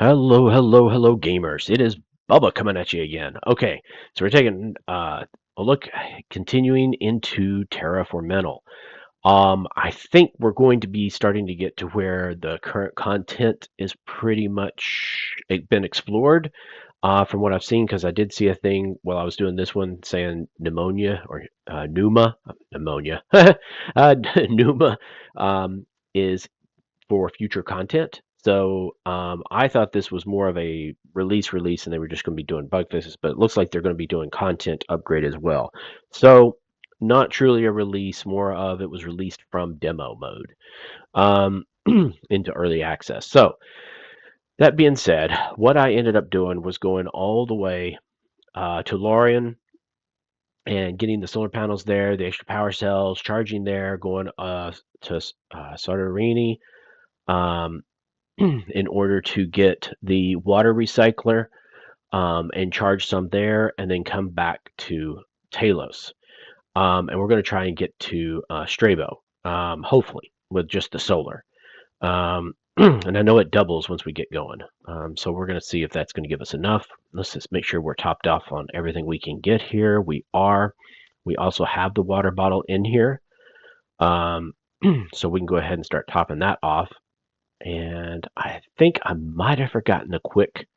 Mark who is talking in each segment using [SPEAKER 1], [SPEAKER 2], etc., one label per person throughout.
[SPEAKER 1] Hello, hello, hello, gamers. It is Bubba coming at you again. Okay, so we're taking a look, continuing into Terraformental. I think we're going to be starting to get to where the current content is pretty much been explored. From what I've seen, because I did see a thing while I was doing this one saying pneumonia or pneumonia, pneuma is for future content. So I thought this was more of a release, and they were just going to be doing bug fixes, but it looks like they're going to be doing content upgrade as well. So not truly a release, more of it was released from demo mode into early access. So that being said, what I ended up doing was going all the way to Lorien and getting the solar panels there, the extra power cells, charging there, going to Sardarini, um, in order to get the water recycler and charge some there, and then come back to Talos. And we're going to try and get to Strabo, hopefully, with just the solar. And I know it doubles once we get going. So we're going to see if that's going to give us enough. Let's just make sure we're topped off on everything we can get here. We are. We also have the water bottle in here. Um, so we can go ahead and start topping that off. And I think I might have forgotten a quick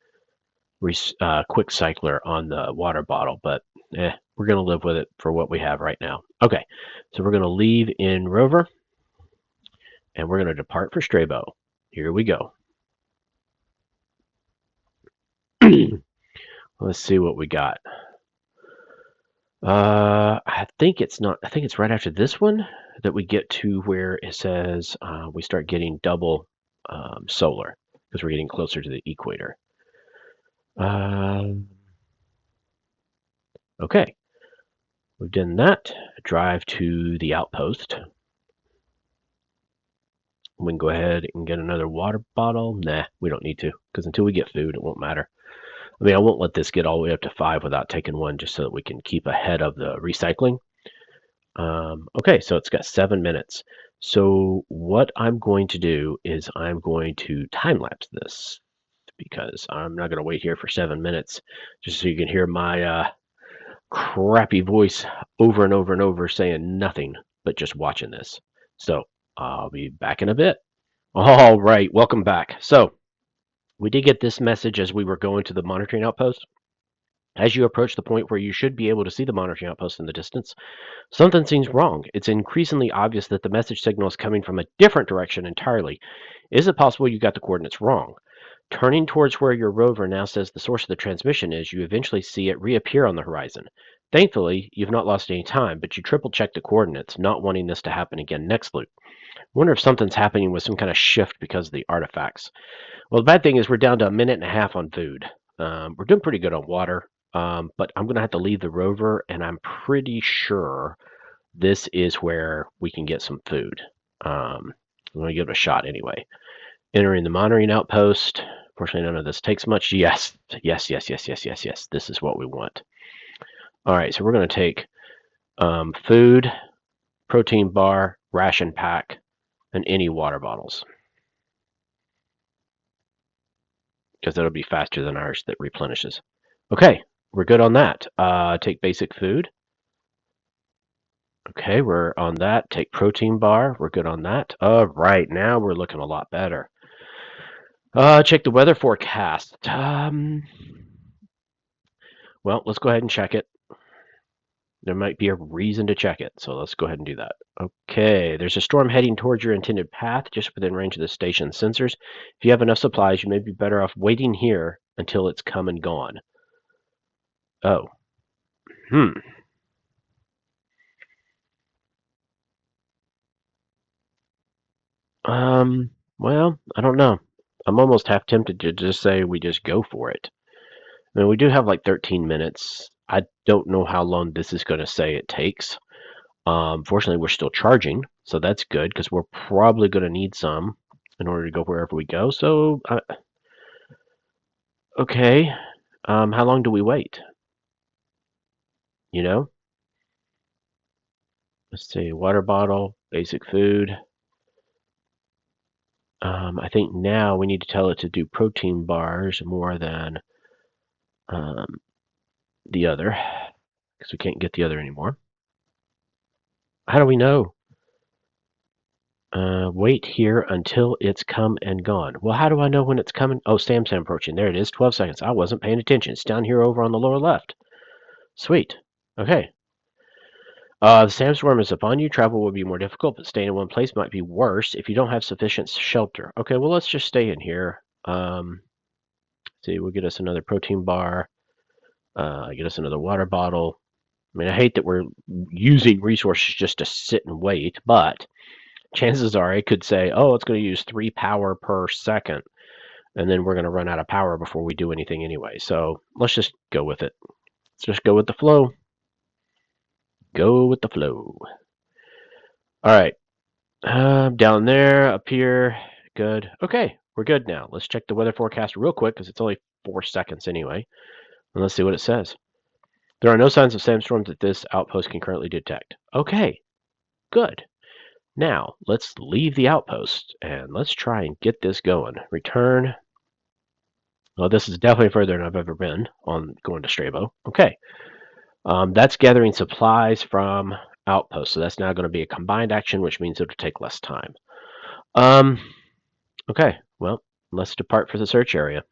[SPEAKER 1] cycler on the water bottle, but we're going to live with it for what we have right now. Okay, so we're going to leave in Rover, and we're going to depart for Strabo. Here we go. Let's see what we got. I think it's not. I think it's right after this one that we get to where it says we start getting double solar because we're getting closer to the equator. Okay, we've done that. Drive to the outpost. We can go ahead and get another water bottle. Nah, we don't need to, because until we get food, it won't matter. I mean, I won't let this get all the way up to 5 without taking one, just so that we can keep ahead of the recycling. Okay, so it's got 7 minutes. So what I'm going to do is I'm going to time lapse this, because I'm not going to wait here for 7 minutes just so you can hear my crappy voice over and over and over saying nothing but just watching this. So I'll be back in a bit. All right, welcome back. So we did get this message as we were going to the monitoring outpost. As you approach the point where you should be able to see the monitoring outpost in the distance, something seems wrong. It's increasingly obvious that the message signal is coming from a different direction entirely. Is it possible you got the coordinates wrong? Turning towards where your rover now says the source of the transmission is, you eventually see it reappear on the horizon. Thankfully, you've not lost any time, but you triple check the coordinates, not wanting this to happen again next loop. Wonder if something's happening with some kind of shift because of the artifacts. Well, the bad thing is we're down to a minute and a half on food. We're doing pretty good on water, but I'm going to have to leave the rover, and I'm pretty sure this is where we can get some food. I'm going to give it a shot anyway. Entering the monitoring outpost. Fortunately, none of this takes much. Yes, yes, yes, yes, yes, yes, yes. This is what we want. All right, so we're going to take food, protein bar, ration pack, and any water bottles, because that'll be faster than ours that replenishes. Okay, we're good on that. Take basic food. Okay, we're on that. Take protein bar. We're good on that. All right, now we're looking a lot better. Check the weather forecast. Well, let's go ahead and check it. There might be a reason to check it, so let's go ahead and do that. Okay, there's a storm heading towards your intended path, just within range of the station's sensors. If you have enough supplies, you may be better off waiting here until it's come and gone. Oh. Well, I don't know. I'm almost half tempted to just say we just go for it. I mean, we do have like 13 minutes. I don't know how long this is going to say it takes. Fortunately, we're still charging, so that's good because we're probably going to need some in order to go wherever we go. So, okay. How long do we wait? You know? Let's see. Water bottle, basic food. I think now we need to tell it to do protein bars more than the other, because we can't get the other anymore. How do we know? Wait here until it's come and gone. Well, how do I know when it's coming? Oh, Sam's approaching. There it is, 12 seconds. I wasn't paying attention. It's down here over on the lower left. Sweet. Okay. The sandstorm is upon you. Travel will be more difficult, but staying in one place might be worse if you don't have sufficient shelter. Okay, well, let's just stay in here. See, we'll get us another protein bar. Get us another water bottle. I mean, I hate that we're using resources just to sit and wait, but chances are it could say, oh, it's going to use 3 power per second, and then we're going to run out of power before we do anything anyway. So let's just go with it. Let's just go with the flow. Go with the flow. All right. Down there, up here. Good. Okay, we're good now. Let's check the weather forecast real quick because it's only 4 seconds anyway. And let's see what it says. There are no signs of sandstorms that this outpost can currently detect. Okay, good. Now, let's leave the outpost and let's try and get this going. Return. Well, this is definitely further than I've ever been on going to Strabo. Okay. That's gathering supplies from outposts. So that's now going to be a combined action, which means it'll take less time. Okay. Well, let's depart for the search area.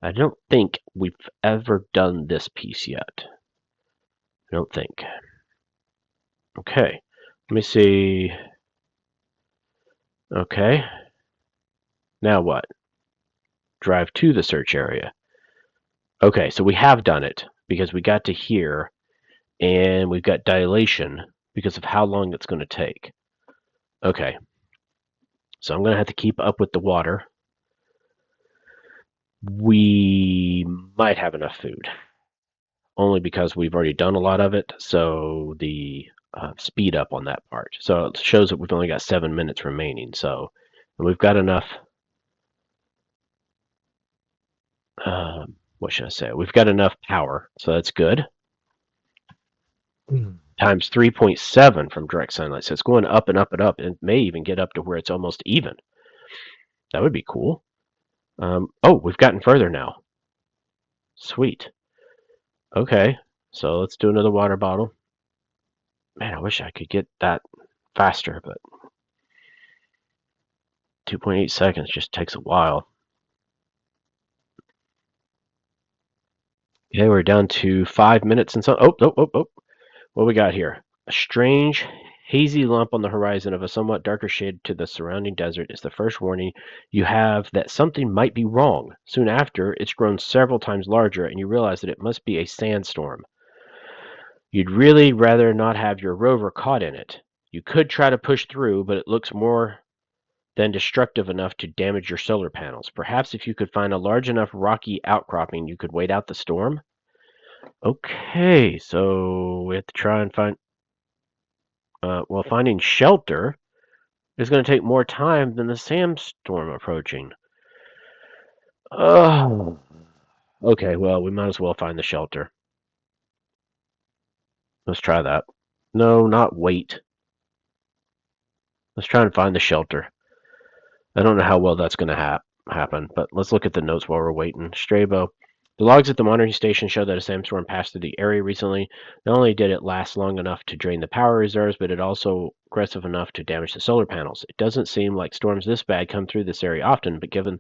[SPEAKER 1] I don't think we've ever done this piece yet. I don't think. Okay. Let me see. Okay. Now what? Drive to the search area. Okay, so we have done it because we got to here and we've got dilation because of how long it's going to take. Okay. So I'm going to have to keep up with the water. We might have enough food. Only because we've already done a lot of it, so the speed up on that part. So it shows that we've only got 7 minutes remaining. So we've got enough. What should I say? We've got enough power, so that's good. Times 3.7 from direct sunlight. So it's going up and up and up. It may even get up to where it's almost even. That would be cool. Oh, we've gotten further now. Sweet. Okay, so let's do another water bottle. Man, I wish I could get that faster, but 2.8 seconds just takes a while. Okay, we're down to 5 minutes and so. Oh. What we got here? A strange, hazy lump on the horizon of a somewhat darker shade to the surrounding desert is the first warning you have that something might be wrong. Soon after, it's grown several times larger, and you realize that it must be a sandstorm. You'd really rather not have your rover caught in it. You could try to push through, but it looks more than destructive enough to damage your solar panels. Perhaps if you could find a large enough rocky outcropping, you could wait out the storm? Okay, so we have to try and find... well, finding shelter is going to take more time than the sandstorm approaching. Oh, okay, well, we might as well find the shelter. Let's try that. No, not wait. Let's try and find the shelter. I don't know how well that's going to happen, but let's look at the notes while we're waiting. Strabo. The logs at the monitoring station show that a sandstorm passed through the area recently. Not only did it last long enough to drain the power reserves, but it also aggressive enough to damage the solar panels. It doesn't seem like storms this bad come through this area often, but given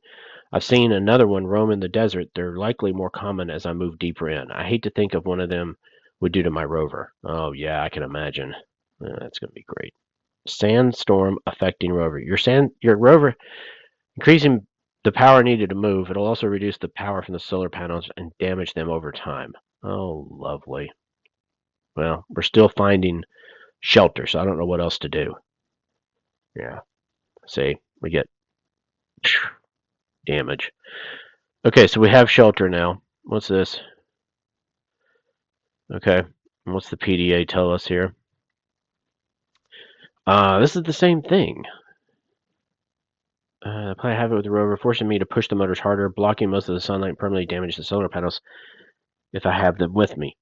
[SPEAKER 1] I've seen another one roam in the desert, they're likely more common as I move deeper in. I hate to think of one of them would do to my rover. Oh yeah, I can imagine. That's going to be great. Sandstorm affecting rover. Your rover increasing the power needed to move. It'll also reduce the power from the solar panels and damage them over time. Oh, lovely. Well, we're still finding shelter, so I don't know what else to do. Yeah. See, we get damage. Okay, so we have shelter now. What's this? Okay. What's the PDA tell us here? This is the same thing. I have it with the rover, forcing me to push the motors harder, blocking most of the sunlight and permanently damage the solar panels if I have them with me.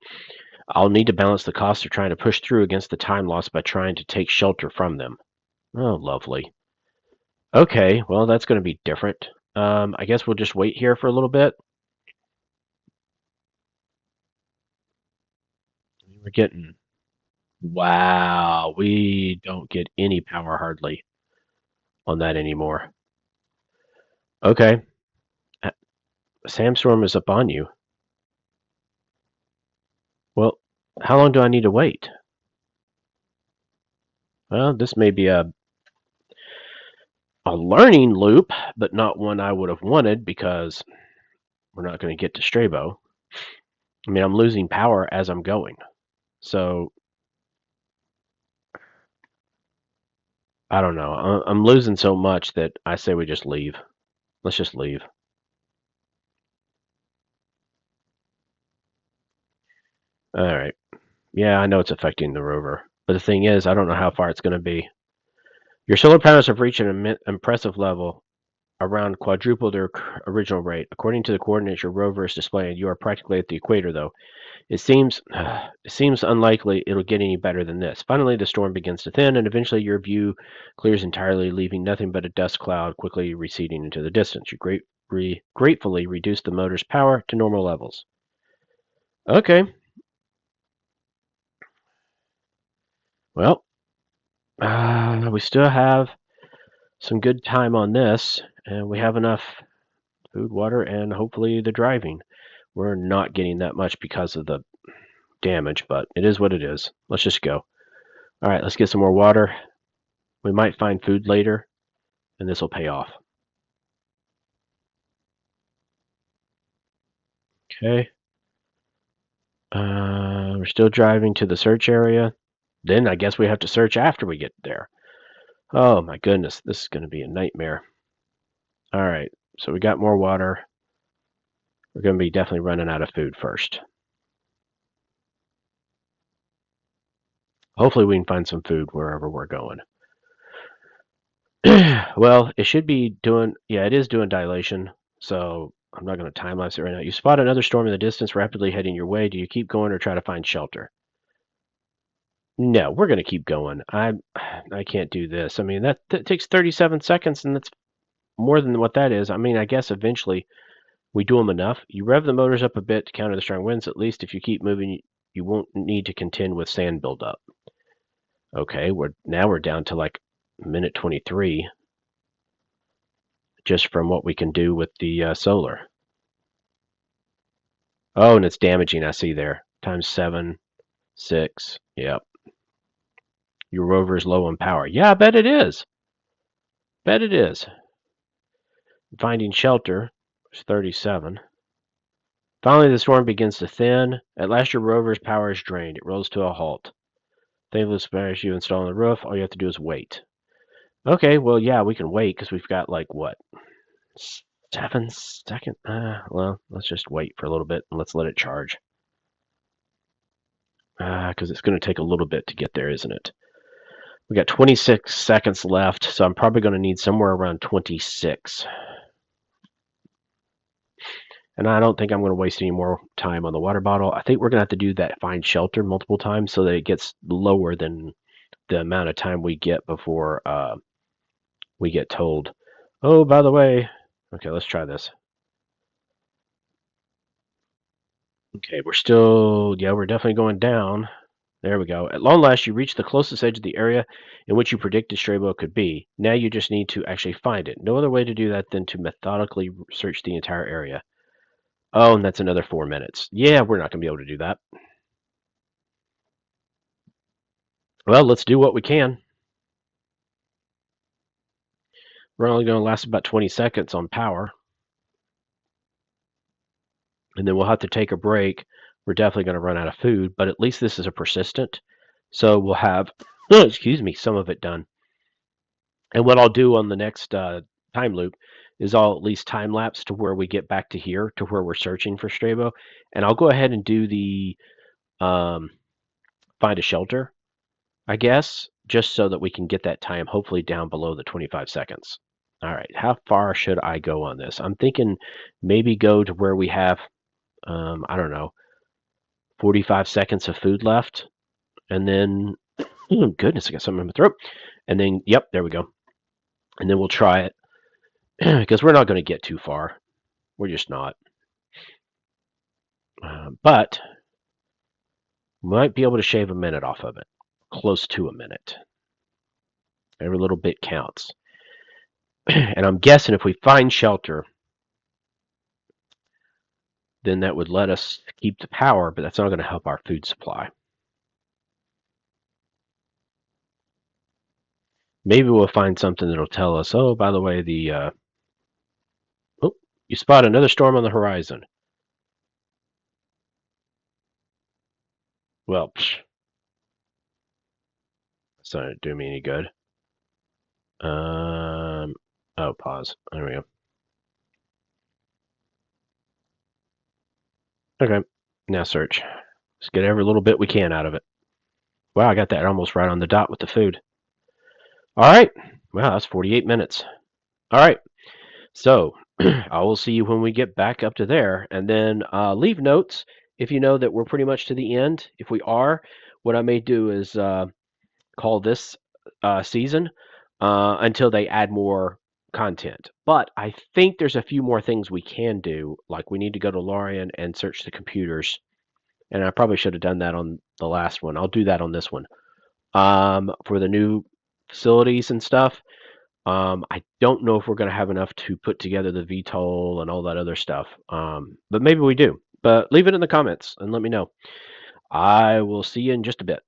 [SPEAKER 1] I'll need to balance the cost of trying to push through against the time lost by trying to take shelter from them. Oh, lovely. Okay, well, that's going to be different. I guess we'll just wait here for a little bit. We're getting... Wow, we don't get any power hardly on that anymore. Okay, sandstorm is up on you. Well, how long do I need to wait? Well, this may be a learning loop, but not one I would have wanted because we're not going to get to Strabo. I mean, I'm losing power as I'm going. So, I don't know. I'm losing so much that I say we just leave. Let's just leave. All right. Yeah, I know it's affecting the rover. But the thing is, I don't know how far it's going to be. Your solar panels have reached an impressive level, around quadruple their original rate. According to the coordinates your rover is displaying, you are practically at the equator, though. It seems unlikely it'll get any better than this. Finally, the storm begins to thin, and eventually your view clears entirely, leaving nothing but a dust cloud quickly receding into the distance. You gratefully reduce the motor's power to normal levels. Okay, well, we still have some good time on this, and we have enough food, water, and hopefully the driving. We're not getting that much because of the damage, but it is what it is. Let's just go. All right, let's get some more water. We might find food later, and this will pay off. Okay. We're still driving to the search area. Then I guess we have to search after we get there. Oh my goodness, this is going to be a nightmare. All right, so we got more water. We're going to be definitely running out of food first. Hopefully we can find some food wherever we're going. Well, it should be doing, yeah, it is doing dilation, so I'm not going to time lapse it right now. You spot another storm in the distance rapidly heading your way. Do you keep going or try to find shelter? No, we're going to keep going. I can't do this. I mean, that takes 37 seconds, and that's more than what that is. I mean, I guess eventually we do them enough. You rev the motors up a bit to counter the strong winds. At least if you keep moving, you won't need to contend with sand buildup. Okay, we're down to like minute 23, just from what we can do with the solar. Oh, and it's damaging. I see there. Times 7, 6. Yep. Your rover is low on power. Yeah, I bet it is. Bet it is. Finding shelter is 37. Finally, the storm begins to thin. At last, your rover's power is drained. It rolls to a halt. Thankless spares you install on the roof. All you have to do is wait. Okay, well, yeah, we can wait because we've got like what, 7 seconds? Well, let's just wait for a little bit and let's let it charge. Because it's going to take a little bit to get there, isn't it? We got 26 seconds left, so I'm probably going to need somewhere around 26. And I don't think I'm going to waste any more time on the water bottle. I think we're going to have to do that find shelter multiple times so that it gets lower than the amount of time we get before we get told, oh, by the way, okay, let's try this. Okay, we're definitely going down. There we go. At long last, you reach the closest edge of the area in which you predicted Strabo could be. Now you just need to actually find it. No other way to do that than to methodically search the entire area. Oh, and that's another 4 minutes. Yeah, we're not going to be able to do that. Well, let's do what we can. We're only going to last about 20 seconds on power. And then we'll have to take a break. We're definitely going to run out of food, but at least this is a persistent. So we'll have, excuse me, some of it done. And what I'll do on the next time loop is I'll at least time lapse to where we get back to here, to where we're searching for Strabo. And I'll go ahead and do the find a shelter, I guess, just so that we can get that time hopefully down below the 25 seconds. All right, how far should I go on this? I'm thinking maybe go to where we have, I don't know, 45 seconds of food left. And then, oh goodness, I got something in my throat. And then, yep, there we go. and then we'll try it because we're not going to get too far. We're just not. But we might be able to shave a minute off of it, close to a minute. Every little bit counts. And I'm guessing if we find shelter, then that would let us keep the power, but that's not going to help our food supply. Maybe we'll find something that'll tell us, oh, by the way, oh, you spot another storm on the horizon. Well, that's not going to do me any good. Oh, pause. There we go. Okay, now search. Let's get every little bit we can out of it. Wow, I got that almost right on the dot with the food. All right. Wow, that's 48 minutes. All right. So I will see you when we get back up to there. And then leave notes if you know that we're pretty much to the end. If we are, what I may do is call this season until they add more content. But I think there's a few more things we can do. Like we need to go to Lorien and search the computers. And I probably should have done that on the last one. I'll do that on this one. For the new facilities and stuff. I don't know if we're going to have enough to put together the VTOL and all that other stuff. But maybe we do. But leave it in the comments and let me know. I will see you in just a bit.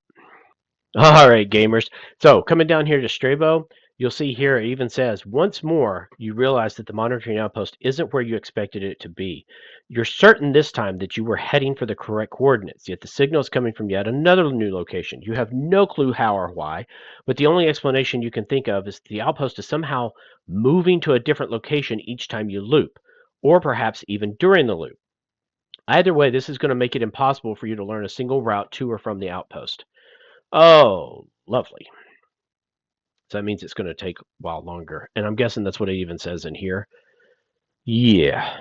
[SPEAKER 1] All right, gamers. So coming down here to Strabo, you'll see here it even says, once more, you realize that the monitoring outpost isn't where you expected it to be. You're certain this time that you were heading for the correct coordinates, yet the signal is coming from yet another new location. You have no clue how or why, but the only explanation you can think of is the outpost is somehow moving to a different location each time you loop, or perhaps even during the loop. Either way, this is going to make it impossible for you to learn a single route to or from the outpost. Oh, lovely. So that means it's going to take a while longer. And I'm guessing that's what it even says in here. Yeah.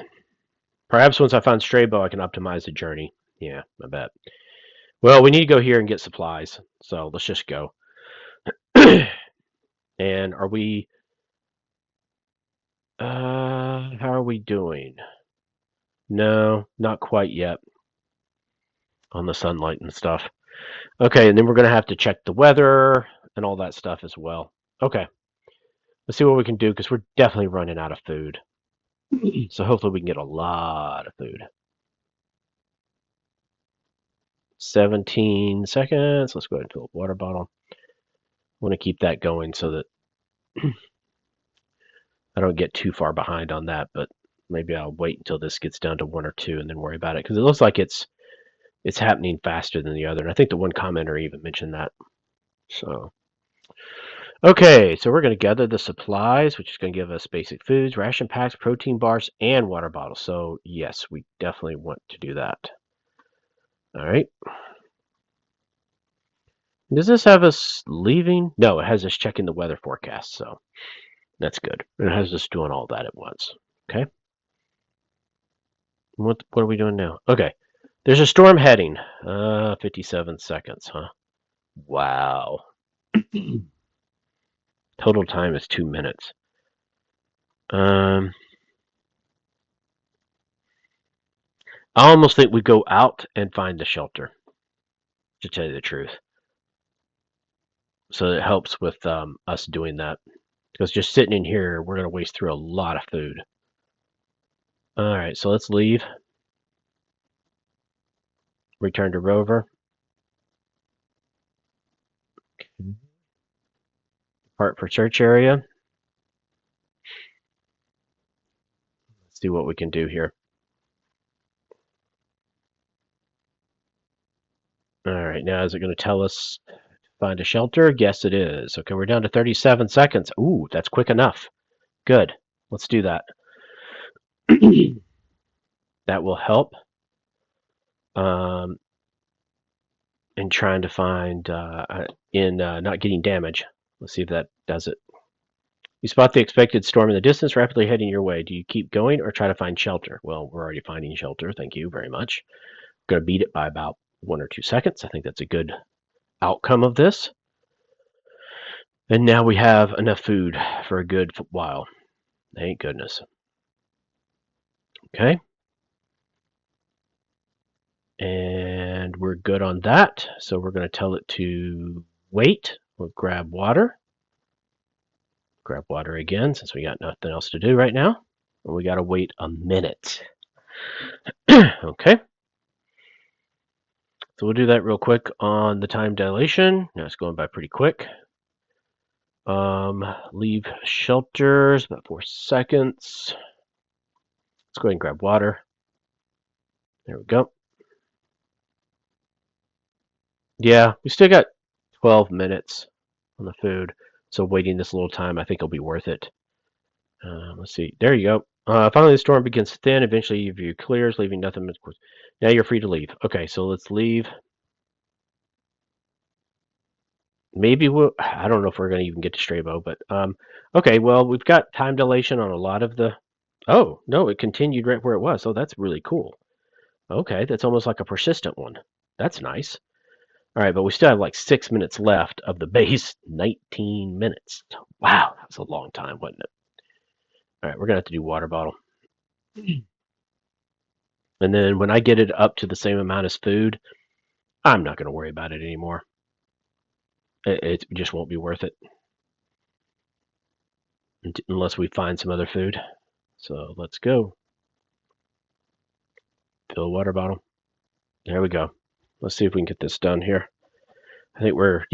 [SPEAKER 1] Perhaps once I find Strabo, I can optimize the journey. Yeah, I bet. Well, we need to go here and get supplies. So let's just go. And are we... how are we doing? No, not quite yet. On the sunlight and stuff. Okay, and then we're going to have to check the weather and all that stuff as well. Okay. Let's see what we can do, because we're definitely running out of food. So hopefully we can get a lot of food. 17 seconds. Let's go ahead and fill up water bottle. I want to keep that going so that I don't get too far behind on that, but maybe I'll wait until this gets down to 1 or 2 and then worry about it, because it looks like it's happening faster than the other. And I think the one commenter even mentioned that. So okay, so we're going to gather the supplies, which is going to give us basic foods, ration packs, protein bars, and water bottles. So yes, we definitely want to do that. All right. Does this have us leaving? No, it has us checking the weather forecast, so that's good. It has us doing all that at once. Okay. What are we doing now? Okay. There's a storm heading. 57 seconds, huh? Wow. Total time is 2 minutes. I almost think we go out and find the shelter, to tell you the truth. So it helps with us doing that. Because just sitting in here, we're going to waste through a lot of food. All right, so let's leave. Return to rover. Depart for search area. Let's see what we can do here. All right, now is it going to tell us to find a shelter? Yes, it is. Okay, we're down to 37 seconds. Ooh, that's quick enough. Good. Let's do that. That will help in trying to find, not getting damage. Let's see if that does it. You spot the expected storm in the distance, rapidly heading your way. Do you keep going or try to find shelter? Well, we're already finding shelter. Thank you very much. Going to beat it by about 1 or 2 seconds. I think that's a good outcome of this. And now we have enough food for a good while. Thank goodness. Okay. And we're good on that. So we're going to tell it to wait. We'll grab water. Grab water again since we got nothing else to do right now. And we got to wait a minute. Okay. So we'll do that real quick on the time dilation. Now it's going by pretty quick. Leave shelters, about 4 seconds. Let's go ahead and grab water. There we go. Yeah, we still got 12 minutes on the food. So waiting this little time, I think it'll be worth it. Let's see. There you go. Finally, the storm begins to thin. Eventually, your view clears, leaving nothing. Now you're free to leave. Okay, so let's leave. Maybe I don't know if we're going to even get to Strabo, but okay. Well, we've got time dilation on a lot of the. Oh no, it continued right where it was. Oh, that's really cool. Okay, that's almost like a persistent one. That's nice. All right, but we still have like 6 minutes left of the base 19 minutes. Wow, that was a long time, wasn't it? All right, we're gonna have to do water bottle. And then when I get it up to the same amount as food, I'm not gonna worry about it anymore. It just won't be worth it unless we find some other food. So let's go. Fill a water bottle. There we go. Let's see if we can get this done here. I think we're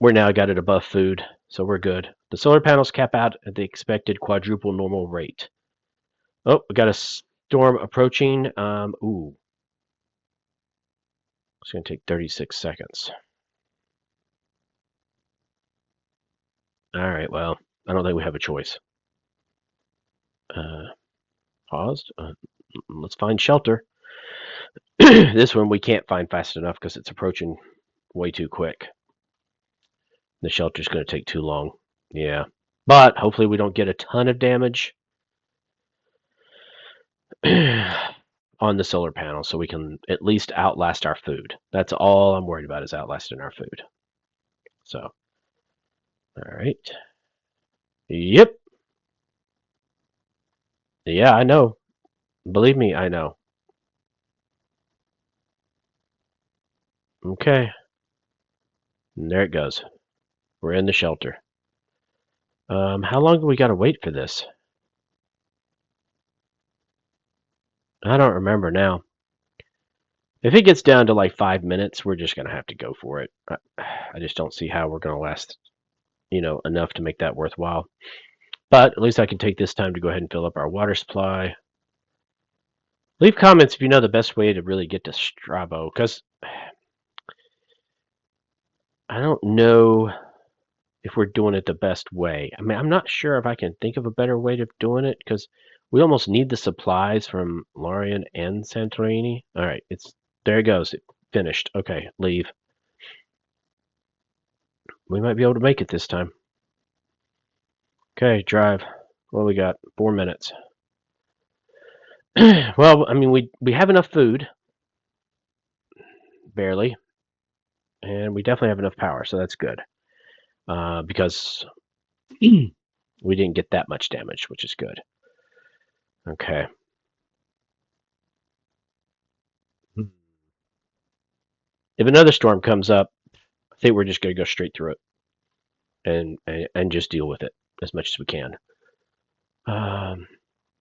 [SPEAKER 1] now got it above food, so we're good. The solar panels cap out at the expected quadruple normal rate. Oh, we got a storm approaching. Ooh. It's going to take 36 seconds. All right, well, I don't think we have a choice. Paused. Let's find shelter. This one we can't find fast enough because it's approaching way too quick. The shelter's going to take too long. Yeah. But hopefully we don't get a ton of damage on the solar panel so we can at least outlast our food. That's all I'm worried about is outlasting our food. So, all right. Yep. Yeah, I know. Believe me, I know. Okay. And there it goes. We're in the shelter. How long do we got to wait for this? I don't remember now. If it gets down to like 5 minutes, we're just going to have to go for it. I just don't see how we're going to last, enough to make that worthwhile. But at least I can take this time to go ahead and fill up our water supply. Leave comments if you know the best way to really get to Strabo, because I don't know if we're doing it the best way. I mean, I'm not sure if I can think of a better way of doing it, because we almost need the supplies from Lorien and Santorini. All right, there it goes. It finished. Okay, leave. We might be able to make it this time. Okay, drive. What we got? 4 minutes. Well, I mean, we have enough food, barely, and we definitely have enough power, so that's good. Because we didn't get that much damage, which is good. Okay. If another storm comes up, I think we're just going to go straight through it and just deal with it as much as we can.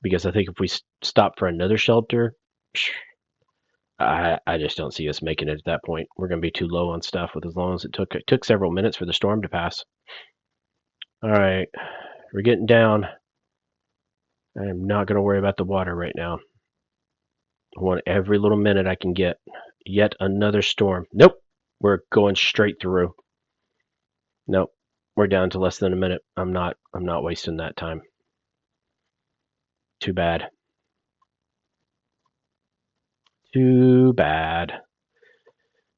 [SPEAKER 1] Because I think if we stop for another shelter, I just don't see us making it at that point. We're going to be too low on stuff with as long as it took several minutes for the storm to pass. All right, we're getting down. I'm not going to worry about the water right now. I want every little minute I can get. Yet another storm. Nope, we're going straight through. Nope, we're down to less than a minute. I'm not wasting that time. Too bad. Too bad.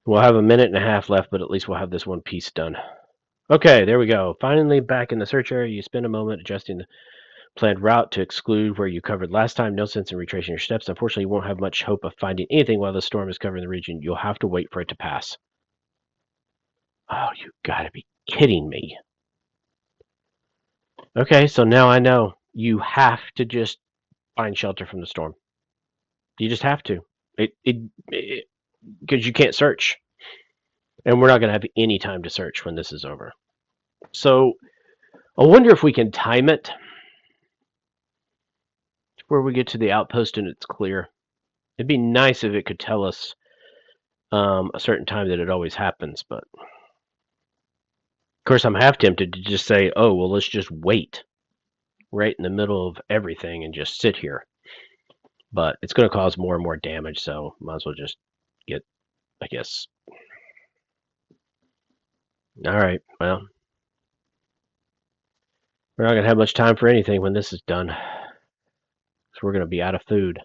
[SPEAKER 1] We'll have a minute and a half left, but at least we'll have this one piece done. Okay, there we go. Finally back in the search area. You spend a moment adjusting the planned route to exclude where you covered last time. No sense in retracing your steps. Unfortunately, you won't have much hope of finding anything while the storm is covering the region. You'll have to wait for it to pass. Oh, you gotta be kidding me. Okay, so now I know you have to just find shelter from the storm. You just have to. Because you can't search, and we're not going to have any time to search when this is over. So I wonder if we can time it where we get to the outpost and it's clear. It'd be nice if it could tell us a certain time that it always happens, but of course I'm half tempted to just say, oh, well, let's just wait right in the middle of everything and just sit here. But it's going to cause more and more damage, so might as well just get, I guess. All right, well, we're not going to have much time for anything when this is done, so we're going to be out of food.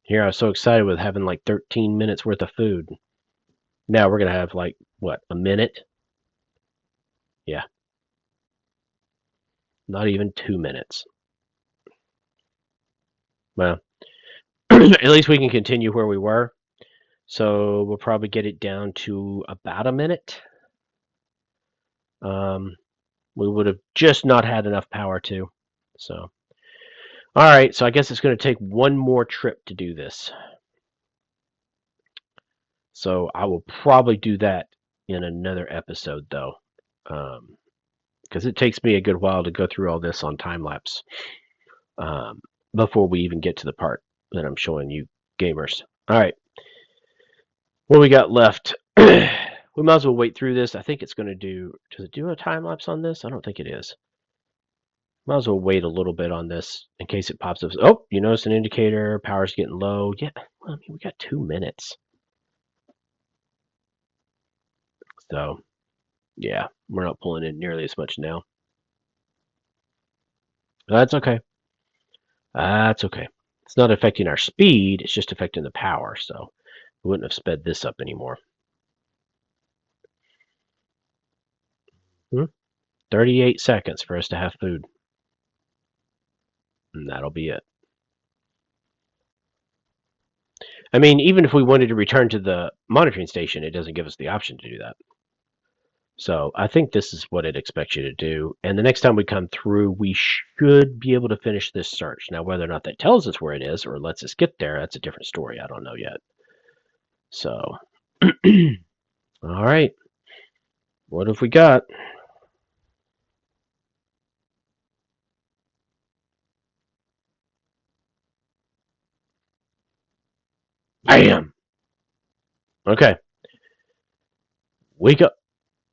[SPEAKER 1] Here, I was so excited with having like 13 minutes worth of food. Now we're going to have like, what, a minute? Yeah, not even 2 minutes. Well, at least we can continue where we were. So we'll probably get it down to about a minute. We would have just not had enough power to. So, all right. So I guess it's going to take one more trip to do this. So I will probably do that in another episode, though, because it takes me a good while to go through all this on time lapse before we even get to the part that I'm showing you gamers. All right. What we got left? We might as well wait through this. I think it's going to do. Does it do a time lapse on this? I don't think it is. Might as well wait a little bit on this in case it pops up. Oh, you notice an indicator. Power's getting low. Yeah, well, I mean, we got 2 minutes. So, yeah, we're not pulling in nearly as much now. That's okay. That's okay. It's not affecting our speed. It's just affecting the power. So we wouldn't have sped this up anymore. 38 seconds for us to have food. And that'll be it. I mean, even if we wanted to return to the monitoring station, it doesn't give us the option to do that. So I think this is what it expects you to do. And the next time we come through, we should be able to finish this search. Now, whether or not that tells us where it is or lets us get there, that's a different story. I don't know yet. So, all right. What have we got? Bam. Okay. We got.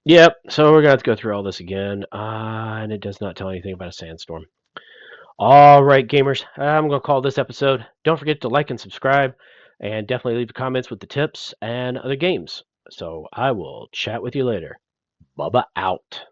[SPEAKER 1] Yep. So we're gonna have to go through all this again, and it does not tell anything about a sandstorm. All right, gamers. I'm gonna call this episode. Don't forget to like and subscribe, and definitely leave comments with the tips and other games. So I will chat with you later. Bubba out.